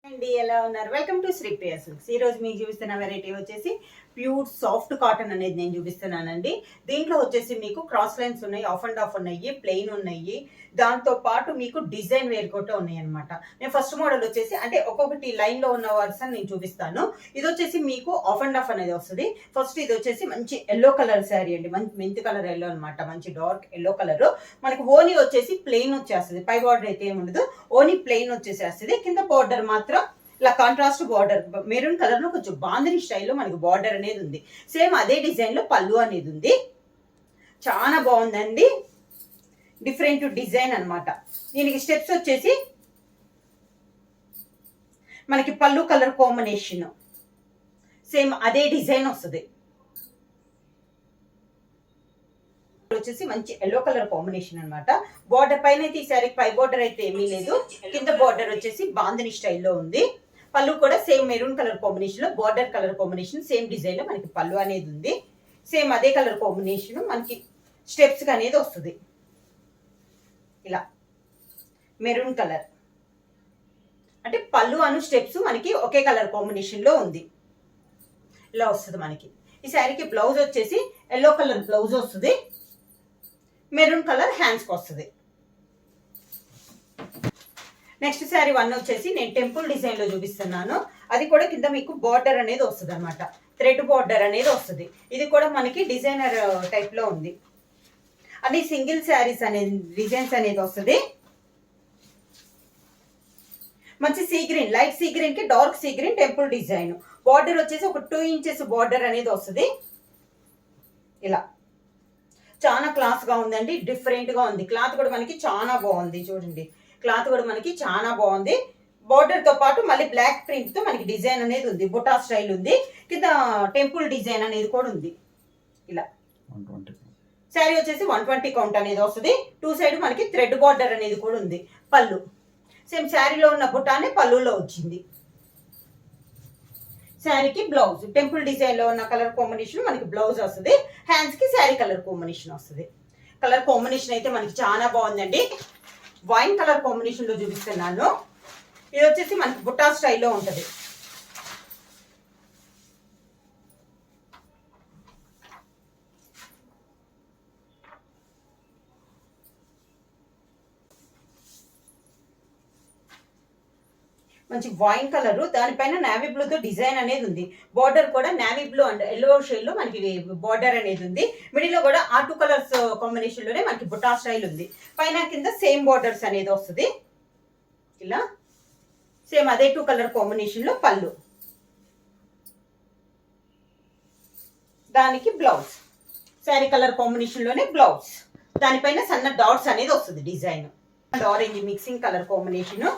అండి ఎలా ఉన్నారు? Welcome to Sri Priya Silks. ఈ రోజు మీకు చూపిస్తున్న వెరైటీ వచ్చేసి ప్యూర్ సాఫ్ట్ కాటన్ అనేది నేను చూపిస్తున్నానండి. దీంట్లో వచ్చేసి మీకు క్రాస్ లైన్స్ ఉన్నాయి, ఆఫ్ అండ్ ఆఫ్ ఉన్నాయి, ప్లెయిన్ ఉన్నాయి, దాంతో పాటు మీకు డిజైన్ వేర్ కూడా ఉన్నాయి అనమాట. నేను ఫస్ట్ మోడల్ వచ్చేసి అంటే ఒక్కొక్కటి లైన్ లో ఉన్న వర్షన్ నేను చూపిస్తాను. ఇది వచ్చేసి మీకు ఆఫ్ అండ్ ఆఫ్ అనేది వస్తుంది. ఫస్ట్ ఇది వచ్చేసి మంచి ఎల్లో కలర్ శారీ అండి, మంచి మెంతి కలర్ ఎల్లో అనమాట, మంచి డార్క్ ఎల్లో కలర్. మనకి ఓనీ వచ్చేసి ప్లెయిన్ వచ్చేస్తుంది, పై బార్డర్ అయితే ఏమి ఉండదు, ఓనీ ప్లెయిన్ వచ్చేసేస్తుంది. కింద బార్డర్ మాత్రం ఇలా కాంట్రాస్ట్ బార్డర్ మెరూన్ కలర్ లో కొంచెం బాందిని స్టైల్లో మనకి బార్డర్ అనేది ఉంది. సేమ్ అదే డిజైన్ లో పళ్ళు అనేది ఉంది. చాలా బాగుందండి, డిఫరెంట్ డిజైన్ అనమాట. దీనికి స్టెప్స్ వచ్చేసి మనకి పళ్ళు కలర్ కాంబినేషన్ సేమ్ అదే డిజైన్ వస్తుంది. వచ్చేసి మంచి ఎల్లో కలర్ కాంబినేషన్ అనమాట. బార్డర్ పైన అయితే ఈ శారీకి పై బార్డర్ అయితే ఏమీ లేదు, కింద బార్డర్ వచ్చేసి బాందిని స్టైల్లో ఉంది. పళ్ళు కూడా సేమ్ మెరూన్ కలర్ కాంబినేషన్ లో border colour combination same design లో మనకి పళ్ళు అనేది ఉంది. సేమ్ అదే కలర్ కాంబినేషన్ మనకి స్టెప్స్ అనేది వస్తుంది. ఇలా మెరూన్ కలర్ అంటే పళ్ళు అను స్టెప్స్ మనకి ఒకే కలర్ కాంబినేషన్ లో ఉంది. ఇలా వస్తుంది మనకి. ఈ శారీకి బ్లౌజ్ వచ్చేసి ఎల్లో కలర్ బ్లౌజ్ వస్తుంది, మెరూన్ కలర్ హ్యాండ్స్కి వస్తుంది. నెక్స్ట్ శారీ వన్ వచ్చేసి నేను టెంపుల్ డిజైన్ లో చూపిస్తున్నాను. అది కూడా కింద మీకు బార్డర్ అనేది వస్తుంది అనమాట, థ్రెడ్ బార్డర్ అనేది వస్తుంది. ఇది కూడా మనకి డిజైనర్ టైప్ లో ఉంది. అది సింగిల్ శారీస్ అనేది డిజైన్స్ అనేది వస్తుంది. మంచి sea green, light sea green కి dark sea green temple design. Border వచ్చేసి ఒక 2 ఇంచెస్ బార్డర్ అనేది వస్తుంది. ఇలా చాలా క్లాస్ గా ఉందండి, డిఫరెంట్ గా ఉంది. క్లాత్ కూడా మనకి చాలా బాగుంది, చూడండి క్లాత్ కూడా మనకి చాలా బాగుంది. బార్డర్ తో పాటు మళ్ళీ బ్లాక్ ప్రింట్ తో మనకి డిజైన్ అనేది ఉంది, బుటా స్టైల్ ఉంది, కింద టెంపుల్ డిజైన్ అనేది కూడా ఉంది. ఇలా శారీ వచ్చేసి 120 కౌంట్ అనేది వస్తుంది. 2 సైడ్ మనకి థ్రెడ్ బార్డర్ అనేది కూడా ఉంది. పళ్ళు సేమ్ శారీలో ఉన్న బుటానే పళ్ళులో వచ్చింది. శారీకి బ్లౌజ్ టెంపుల్ డిజైన్ లో ఉన్న కలర్ కాంబినేషన్ మనకి బ్లౌజ్ వస్తుంది. హ్యాండ్స్ కి శారీ కలర్ కాంబినేషన్ వస్తుంది. కలర్ కాంబినేషన్ అయితే మనకి చాలా బాగుందండి. వైన్ కలర్ కాంబినేషన్ లో చూపిస్తున్నాను. ఇది వచ్చేసి మనకి బుట్టా స్టైల్లో ఉంటుంది. మంచి వైన్ కలర్, దానిపైన నావీ బ్లూ తో డిజైన్ అనేది ఉంది. బార్డర్ కూడా navy blue and yellow shade లో మనకి బార్డర్ అనేది ఉంది. మిడిల్ లో కూడా ఆ 2 కలర్స్ కాంబినేషన్ లోనే మనకి బుటా స్టైల్ ఉంది. పైన కింద సేమ్ బార్డర్స్ అనేది వస్తుంది. ఇలా సేమ్ అదే 2 కలర్ కాంబినేషన్ లో పళ్ళు, దానికి బ్లౌజ్ శారీ కలర్ కాంబినేషన్ లోనే బ్లౌజ్, దానిపైన సన్న డాట్స్ అనేది వస్తుంది design. Orange mixing colour combination,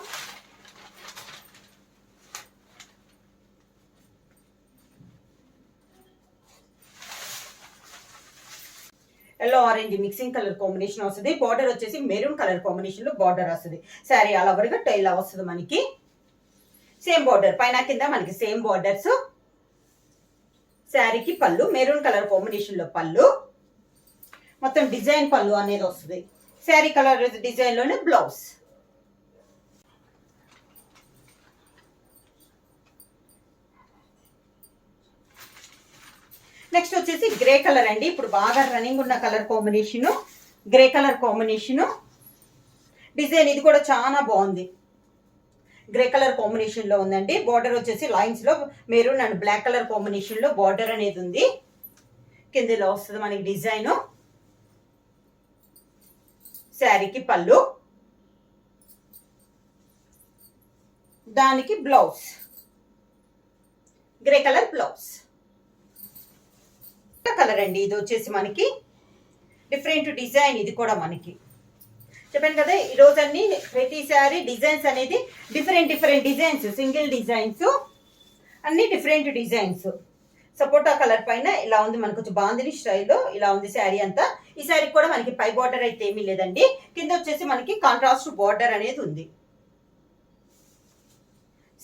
yellow orange mixing colour combination వస్తుంది. బార్డర్ వచ్చేసి మెరూన్ కలర్ కాంబినేషన్ లో బార్డర్ వస్తుంది. శారీ ఆల్ ఓవర్ గా ఇలా వస్తుంది మనకి. సేమ్ బార్డర్ పైన కింద మనకి సేమ్ బార్డర్స్. శారీకి పళ్ళు మెరూన్ కలర్ కాంబినేషన్ లో పళ్ళు, మొత్తం డిజైన్ పళ్ళు అనేది వస్తుంది. శారీ కలర్ డిజైన్ లోనే బ్లౌజ్. నెక్స్ట్ వచ్చేసి గ్రే కలర్ అండి, ఇప్పుడు బాగా రన్నింగ్ ఉన్న colour combination, grey colour combination design. ఇది కూడా చాలా బాగుంది, గ్రే కలర్ కాంబినేషన్ లో ఉందండి. బార్డర్ వచ్చేసి లైన్స్ లో maroon and black colour combination లో బార్డర్ అనేది ఉంది. కిందలో వస్తుంది మనకి డిజైన్. శారీకి పళ్ళు, దానికి blouse, grey colour blouse colour అండి. ఇది వచ్చేసి మనకి డిఫరెంట్ డిజైన్. ఇది కూడా మనకి చెప్పాను కదా, ఈ రోజు అన్ని ప్రతి శారీ డిజైన్స్ అనేది different different designs, single designs అన్ని డిఫరెంట్ డిజైన్స్. సపోటా కలర్ పైన ఇలా ఉంది మనకు, కొంచెం బాందిని స్టైల్లో ఇలా ఉంది శారీ అంతా. ఈ శారీ కూడా మనకి పై బార్డర్ అయితే ఏమీ లేదండి, కింద వచ్చేసి మనకి కాంట్రాస్ట్ బార్డర్ అనేది ఉంది.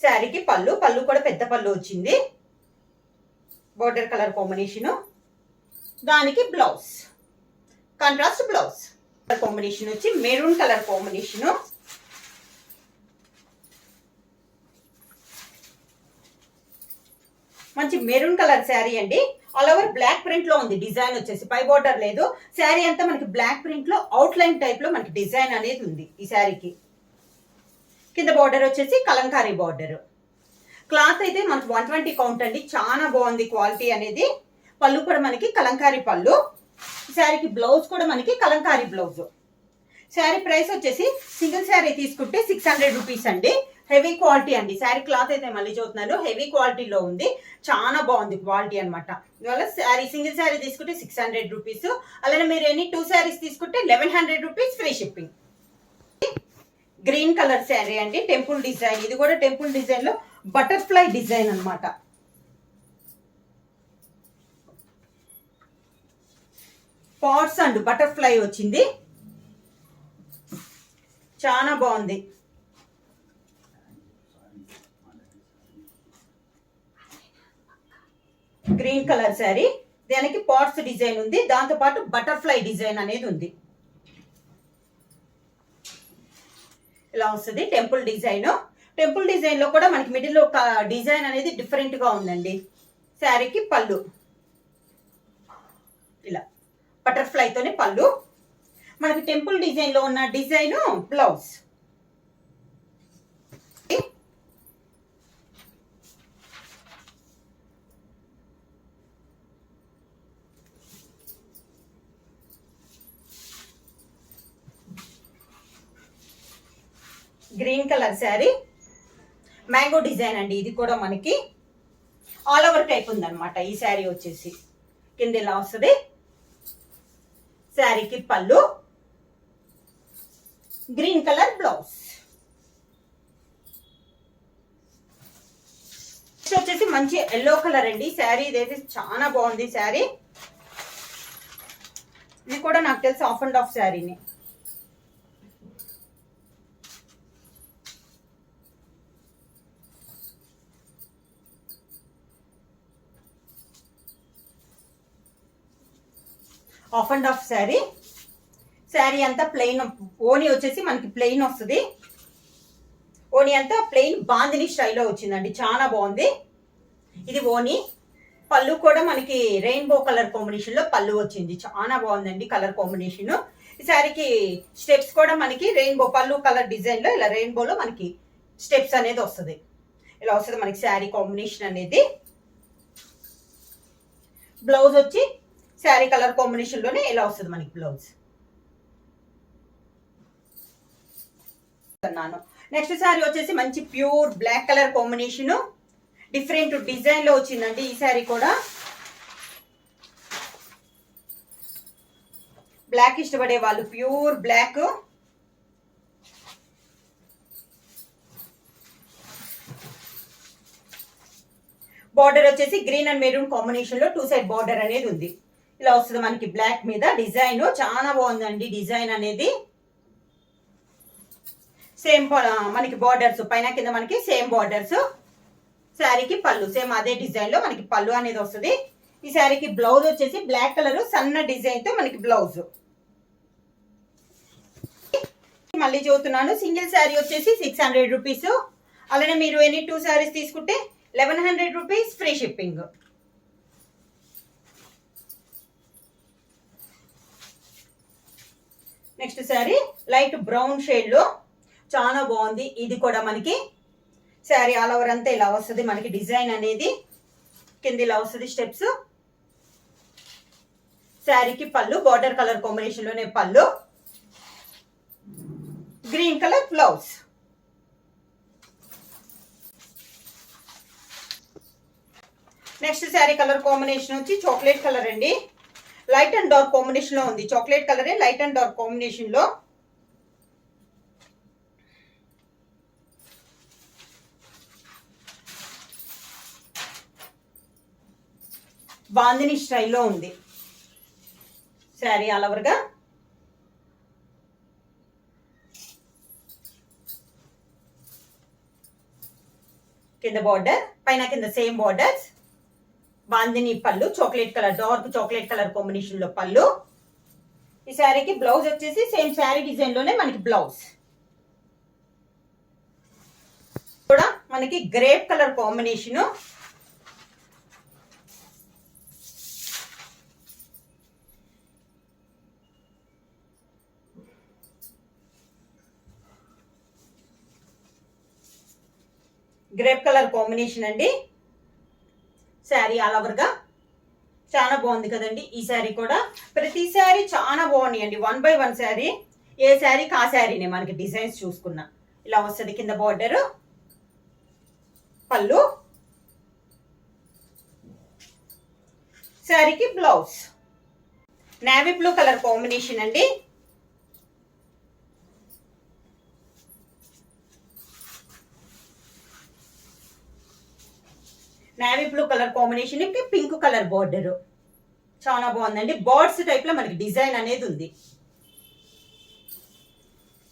శారీకి పళ్ళు, పళ్ళు కూడా పెద్ద పళ్ళు వచ్చింది, బార్డర్ కలర్ కాంబినేషన్, దానికి బ్లౌజ్ కాంట్రాస్ట్ బ్లౌజ్. కాంబినేషన్ వచ్చి మెరూన్ కలర్ కాంబినేషన్, మంచి మెరూన్ కలర్ శారీ అండి. ఆల్ ఓవర్ బ్లాక్ ప్రింట్ లో ఉంది. డిజైన్ వచ్చేసి పై బోర్డర్ లేదు. శారీ అంతా మనకి బ్లాక్ ప్రింట్ లో అవుట్ లైన్ టైప్ లో మనకి డిజైన్ అనేది ఉంది ఈ శారీకి. కింద బార్డర్ వచ్చేసి కలంకారీ బార్డర్. క్లాత్ అయితే మనకి 120 కౌంట్ అండి. చాలా బాగుంది క్వాలిటీ అనేది. పళ్ళు కూడా మనకి కలంకారీ పళ్ళు. శారీకి బ్లౌజ్ కూడా మనకి కలంకారీ బ్లౌజ్. శారీ ప్రైస్ వచ్చేసి సింగిల్ శారీ తీసుకుంటే 600 రూపీస్ అండి. హెవీ క్వాలిటీ అండి. శారీ క్లాత్ అయితే మళ్ళీ చూస్తున్నాను హెవీ క్వాలిటీలో ఉంది. చాలా బాగుంది క్వాలిటీ అనమాట. ఇవాళ శారీ సింగిల్ శారీ తీసుకుంటే 600 రూపీస్. అలానే మీరు ఎన్ని 2 శారీస్ తీసుకుంటే 1100 rupees free shipping. Green colour sari అండి. Temple design. ఇది కూడా టెంపుల్ డిజైన్ లో బటర్ఫ్లై డిజైన్ అనమాట. పాట్స్ అండ్ బటర్ఫ్లై వచ్చింది. చాలా బాగుంది. Green colour sari. దానికి పాట్స్ డిజైన్ ఉంది. దాంతో పాటు బటర్ఫ్లై డిజైన్ అనేది ఉంది. ఇలా వస్తుంది టెంపుల్ డిజైన్. టెంపుల్ డిజైన్ లో కూడా మనకి మిడిల్ లో డిజైన్ అనేది డిఫరెంట్ గా ఉందండి. శారీకి పళ్ళు ఇలా బటర్ఫ్లై తోనే పళ్ళు. మనకి టెంపుల్ డిజైన్ లో ఉన్న design blouse. Green colour sari. Mango design అండి. ఇది కూడా మనకి ఆల్ ఓవర్ టైప్ ఉందన్నమాట. ఈ శారీ వచ్చేసి కింద ఇలా వస్తుంది. శారీకి పళ్ళు, గ్రీన్ కలర్ బ్లౌజ్. వచ్చేసి మంచి ఎల్లో కలర్ అండి. శారీ ఇదైతే చాలా బాగుంది శారీ. ఇది కూడా నాకు తెలిసి ఆఫ్ అండ్ ఆఫ్ శారీని. Of and of sari. Sari అంతా ప్లెయిన్. ఓని వచ్చేసి మనకి ప్లెయిన్ వస్తుంది. ఓని అంతా ప్లెయిన్ బాందిని స్టైల్లో వచ్చిందండి. చాలా బాగుంది. ఇది ఓని. పళ్ళు కూడా మనకి రెయిన్బో కలర్ కాంబినేషన్ లో పళ్ళు వచ్చింది. చాలా బాగుందండి కలర్ కాంబినేషన్. ఈ శారీకి స్టెప్స్ కూడా మనకి రెయిన్బో పళ్ళు కలర్ డిజైన్ లో ఇలా రెయిన్బోలో మనకి స్టెప్స్ అనేది వస్తుంది. ఇలా వస్తుంది మనకి శారీ కాంబినేషన్ అనేది. బ్లౌజ్ వచ్చి శారీ కలర్ కాంబినేషన్ లోనే ఇలా వస్తుంది మనకి బ్లౌజ్. నెక్స్ట్ శారీ వచ్చేసి మంచి pure black colour combination. Different design లో వచ్చిందండి ఈ శారీ కూడా. బ్లాక్ ఇష్టపడే వాళ్ళు ప్యూర్ బ్లాక్. బార్డర్ వచ్చేసి గ్రీన్ అండ్ మెరూన్ కాంబినేషన్ లో 2 సైడ్ బార్డర్ అనేది ఉంది. ఇలా వస్తుంది మనకి బ్లాక్ మీద డిజైన్. చాలా బాగుందండి డిజైన్ అనేది. సేమ్ మనకి బార్డర్స్ పైన కింద మనకి సేమ్ బార్డర్స్. శారీకి పళ్ళు సేమ్ అదే డిజైన్ లో మనకి పళ్ళు అనేది వస్తుంది. ఈ శారీకి బ్లౌజ్ వచ్చేసి బ్లాక్ కలర్ సన్న డిజైన్ తో మనకి బ్లౌజ్. మళ్ళీ చూస్తున్నాను సింగిల్ శారీ వచ్చేసి 600 రూపీస్. అలానే మీరు ఎనీ 2 శారీస్ తీసుకుంటే 1100 rupees free shipping. Next sari light brown shade లో చాలా బాగుంది. ఇది కూడా మనకి శారీ ఆల్ ఓవర్ అంతా ఇలా వస్తుంది మనకి డిజైన్ అనేది. కింద ఇలా వస్తుంది స్టెప్స్. శారీకి పళ్ళు బార్డర్ కలర్ కాంబినేషన్ లోనే పళ్ళు, green colour blouse. Next sari colour combination వచ్చి చాక్లెట్ కలర్ అండి. లైట్ అండ్ డార్క్ కాంబినేషన్ లో ఉంది. చాక్లెట్ కలరే లైట్ అండ్ డార్క్ కాంబినేషన్ లో. బాందిని స్టైల్లో ఉంది శారీ ఆల్ ఓవర్ గా. కింద బార్డర్ పైన కింద సేమ్ బార్డర్స్. బాందిని పళ్ళు chocolate colour dark chocolate colour combination లో పళ్ళు. ఈ శారీకి బ్లౌజ్ వచ్చేసి సేమ్ శారీ డిజైన్ లోనే మనకి బ్లౌజ్ కూడా మనకి grape colour combination. Grape colour combination అండి. శారీ ఆల్ ఓవర్గా చాలా బాగుంది కదండి. ఈ శారీ కూడా ప్రతి శారీ చాలా బాగున్నాయండి. 1 by 1 శారీ. ఏ శారీకి ఆ శారీనే మనకి డిజైన్స్ చూసుకున్నా ఇలా వస్తుంది. కింద బార్డర్, పళ్ళు, శారీకి blouse. Navy blue colour combination అండి. నేవీ బ్లూ కలర్ కాంబినేషన్ కి పింక్ కలర్ బార్డర్ చాలా బాగుందండి. బర్డ్స్ టైప్ లో మనకి డిజైన్ అనేది ఉంది.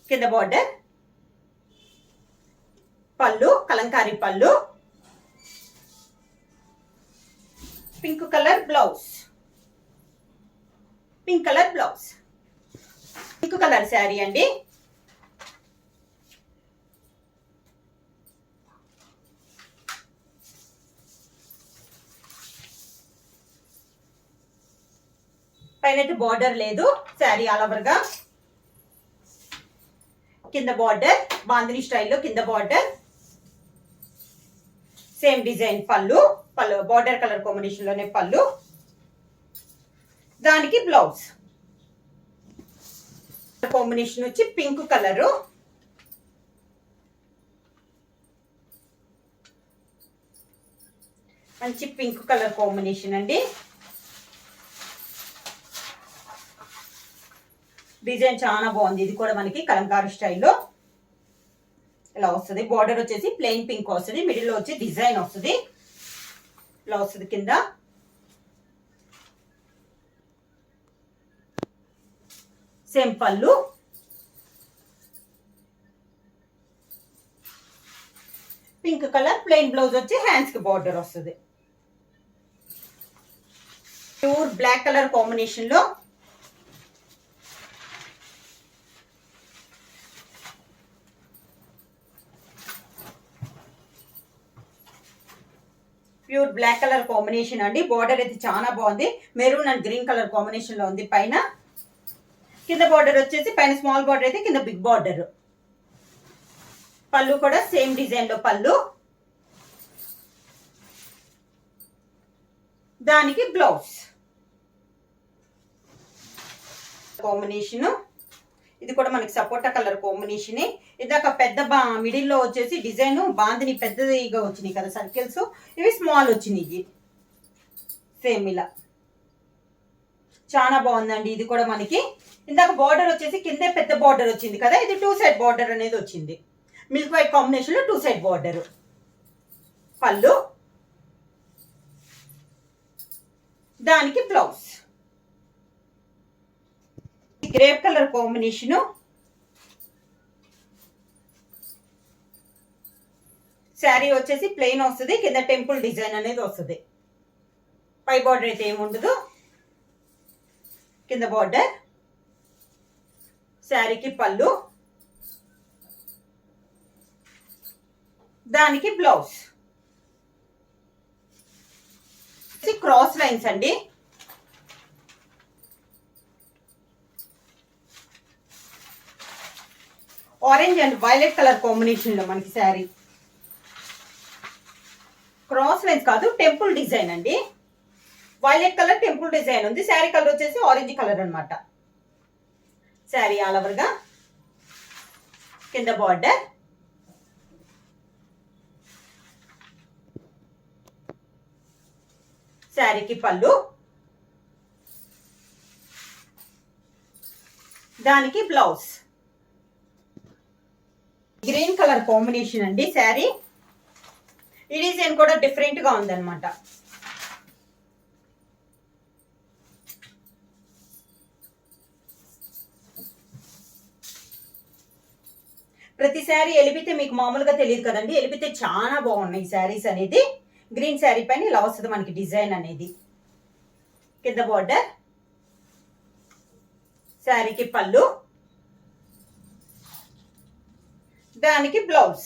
కింద బార్డర్, పళ్ళు, కలంకారీ పళ్ళు, pink colour blouse, pink colour blouse, pink colour sari అండి. పైన బార్డర్ లేదు. శారీ ఆల్ ఓవర్ గా కింద బార్డర్ బాందిని స్టైల్లో కింద బార్డర్, సేమ్ డిజైన్ పళ్ళు, పళ్ళు బార్డర్ కలర్ కాంబినేషన్ లోనే పళ్ళు, దానికి బ్లౌజ్. కాంబినేషన్ వచ్చి పింక్ కలరు, మంచి పింక్ కలర్ కాంబినేషన్ అండి. డిజైన్ చాలా బాగుంది. ఇది కూడా మనకి కలంకారీ స్టైల్లో ఇలా వస్తుంది. బార్డర్ వచ్చేసి ప్లెయిన్ పింక్ వస్తుంది. మిడిల్ లో వచ్చి డిజైన్ వస్తుంది. ఇలా వస్తుంది. కింద సేమ్ పళ్ళు, పింక్ కలర్ ప్లెయిన్ బ్లౌజ్ వచ్చి హ్యాండ్స్ కి బార్డర్ వస్తుంది. ప్యూర్ బ్లాక్ కలర్ కాంబినేషన్ లో ప్యూర్ బ్లాక్ కలర్ కాంబినేషన్ అండి. బార్డర్ అయితే చాలా బాగుంది. Maroon and green colour combination లో ఉంది. పైన కింద బార్డర్ వచ్చేసి పైన స్మాల్ బార్డర్ అయితే కింద బిగ్ బార్డర్. పళ్ళు కూడా సేమ్ డిజైన్ లో పళ్ళు, దానికి బ్లౌజ్. కాంబినేషన్ ఇది కూడా మనకి సపోటా కలర్ కాంబినేషన్. ఇందాక పెద్ద మిడిల్ లో వచ్చేసి డిజైన్ బాందిని పెద్దదిగా వచ్చినాయి కదా సర్కిల్స్, ఇవి స్మాల్ వచ్చినాయి. సేమ్ ఇలా చాలా బాగుందండి. ఇది కూడా మనకి ఇందాక బార్డర్ వచ్చేసి కిందే పెద్ద బార్డర్ వచ్చింది కదా, ఇది 2 సైడ్ బార్డర్ అనేది వచ్చింది. మిల్క్ వైట్ కాంబినేషన్ లో 2 సైడ్ బార్డర్, పళ్ళు, దానికి blouse. Grape colour combination, sari వచ్చేసి ప్లెయిన్ వస్తుంది. కింద టెంపుల్ డిజైన్ అనేది వస్తుంది. పై బార్డర్ అయితే ఏముండదు. కింద బార్డర్, శారీకి పళ్ళు, దానికి బ్లౌజ్. క్రాస్ లైన్స్ అండి. Orange and violet colour combination లో మనకి శారీ. క్రాస్ లైన్స్ కాదు, టెంపుల్ డిజైన్ అండి. వైలెట్ కలర్ టెంపుల్ డిజైన్ ఉంది. శారీ కలర్ వచ్చేసి ఆరెంజ్ కలర్ అనమాట. శారీ ఆల్ ఓవర్ గా కింద బార్డర్, శారీకి పళ్ళు, దానికి బ్లౌజ్. గ్రీన్ కలర్ కాంబినేషన్ అండి శారీ. ఈ డిజైన్ కూడా డిఫరెంట్ గా ఉందన్నమాట. ప్రతి శారీ ఎలిపితే మీకు మామూలుగా తెలియదు కదండి. ఎలిపితే చాలా బాగున్నాయి శారీస్ అనేది. గ్రీన్ శారీ పైన ఇలా వస్తుంది మనకి డిజైన్ అనేది. కింద బార్డర్, శారీకి పళ్ళు, దానికి బ్లౌజ్.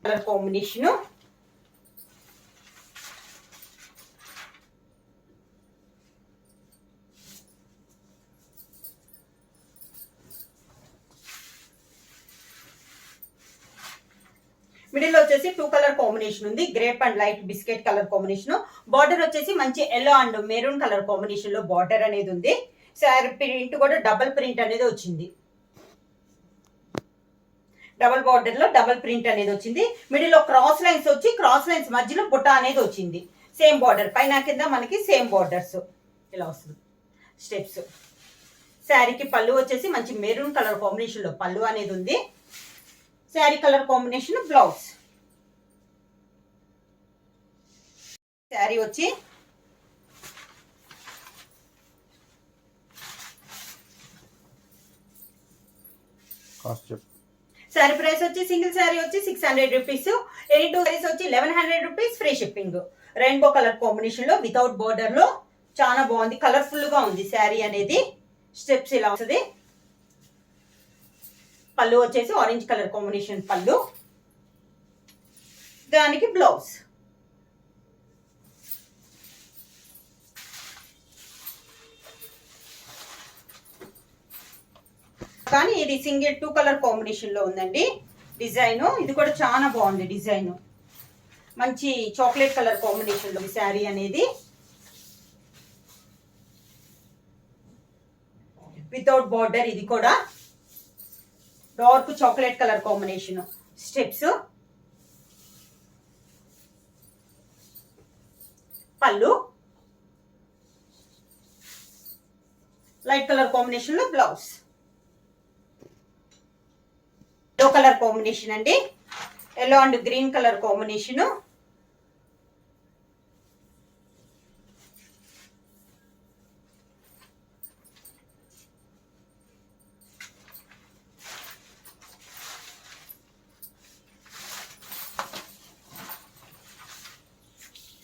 కలర్ కాంబినేషన్, మిడిల్ వచ్చేసి 2 కలర్ కాంబినేషన్ ఉంది, grape and light biscuit colour combination. Border వచ్చేసి మంచి yellow and maroon colour combination లో బార్డర్ అనేది ఉంది. శారీ ప్రింట్ కూడా డబుల్ ప్రింట్ అనేది వచ్చింది, డబుల్ బార్డర్ లో డబుల్ ప్రింట్ అనేది వచ్చింది. మిడిల్ లో క్రాస్ లైన్స్ వచ్చి క్రాస్ లైన్స్ మధ్యలో బుట్ట అనేది వచ్చింది. సేమ్ బార్డర్ పైన కింద మనకి సేమ్ బార్డర్స్ ఇలా వస్తుంది స్టెప్స్. శారీకి పళ్ళు వచ్చేసి మంచి మెరూన్ కలర్ కాంబినేషన్ లో పళ్ళు అనేది ఉంది. Sari colour combination blouse. Sari వచ్చి శారీ ప్రైస్ వచ్చి సింగిల్ శారీ వచ్చి 600 రూపీస్, ఎనీ 2 సారీస్ వచ్చి 1100 rupees, free shipping. Rainbow colour combination లో వితౌట్ బార్డర్ లో చాలా బాగుంది, కలర్ఫుల్ గా ఉంది శారీ అనేది. స్టెప్స్ ఇలా వస్తుంది. పళ్ళు వచ్చేసి ఆరెంజ్ కలర్ కాంబినేషన్ పళ్ళు, దానికి బ్లౌజ్. కానీ ఇది సింగిల్ 2 కలర్ కాంబినేషన్ లో ఉందండి డిజైన్. ఇది కూడా చాలా బాగుంది డిజైన్, మంచి చాక్లెట్ కలర్ కాంబినేషన్ లో శారీ అనేది. వితౌట్ బార్డర్, ఇది కూడా dark chocolate colour combination. Steps, పళ్ళు లైట్ కలర్ కాంబినేషన్ లో బ్లౌజ్. ఎల్లో కలర్ కాంబినేషన్ అండి, yellow and green colour combination.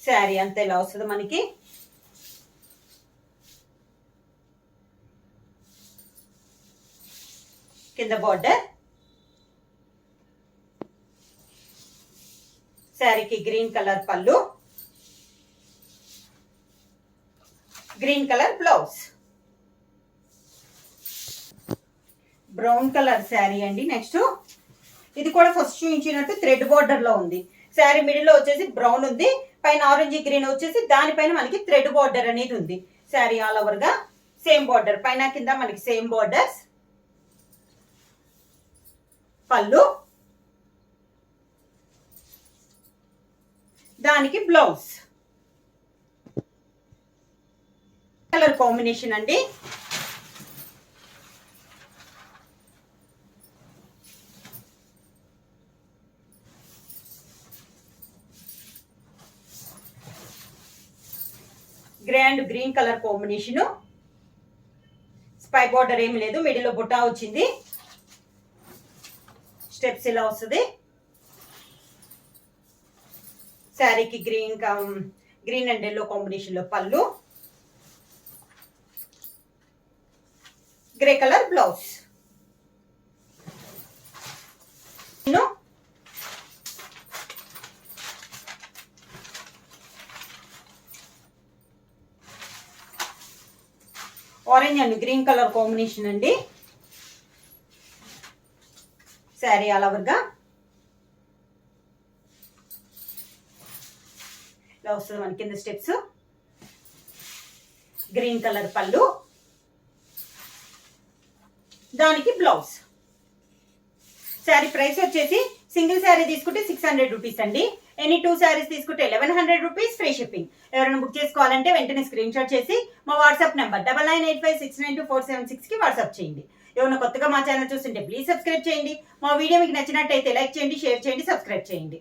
Sari అంతా ఇలా వస్తుంది మనకి. కింద బార్డర్, శారీకి గ్రీన్ కలర్ పళ్ళు, green colour blouse. Brown colour sari అండి. నెక్స్ట్ ఇది కూడా ఫస్ట్ చూపించినట్టు థ్రెడ్ బార్డర్ లో ఉంది. శారీ మిడిల్ లో వచ్చేసి బ్రౌన్ ఉంది, పైన ఆరెంజ్ గ్రీన్ వచ్చేసి దానిపైన మనకి థ్రెడ్ బార్డర్ అనేది ఉంది. శారీ ఆల్ ఓవర్ గా సేమ్ బార్డర్, పైన కింద మనకి సేమ్ బార్డర్స్. పళ్ళు, దానికి బ్లౌజ్. కలర్ కాంబినేషన్ అండి. Grey and green colour combination. Spy border ఏమి లేదు, మిడిల్ లో బుట్ట వచ్చింది. స్టెప్స్ ఇలా వస్తుంది. శారీకి గ్రీన్ అండ్ ఎల్లో కాంబినేషన్ లో పళ్ళు, grey colour blouse. Orange and green colour combination అండి. శారీ ఆల్ ఓవర్ గా ఇలా వస్తుంది మన కింద స్టెప్స్. గ్రీన్ కలర్ పళ్ళు, దానికి బ్లౌజ్. శారీ ప్రైస్ వచ్చేసి సింగిల్ శారీ తీసుకుంటే 600 రూపీస్ అండి, ఎనీ 2 శారీస్ తీసుకుంటే 1100 రూపీస్, ఫ్రీ షిప్పింగ్. ఎవరైనా బుక్ చేసుకోవాలంటే వెంటనే స్క్రీన్ షాట్ చేసి మా వాట్సాప్ నెంబర్ 9985692476 కి వాట్సాప్ చేయండి. ఎవరైనా కొత్తగా మా ఛానల్ చూస్తుంటే ప్లీజ్ సబ్స్క్రైబ్ చేయండి. మా వీడియో మీకు నచ్చినట్టయితే లైక్ చేయండి, షేర్ చేయండి, సబ్స్క్రైబ్ చేయండి.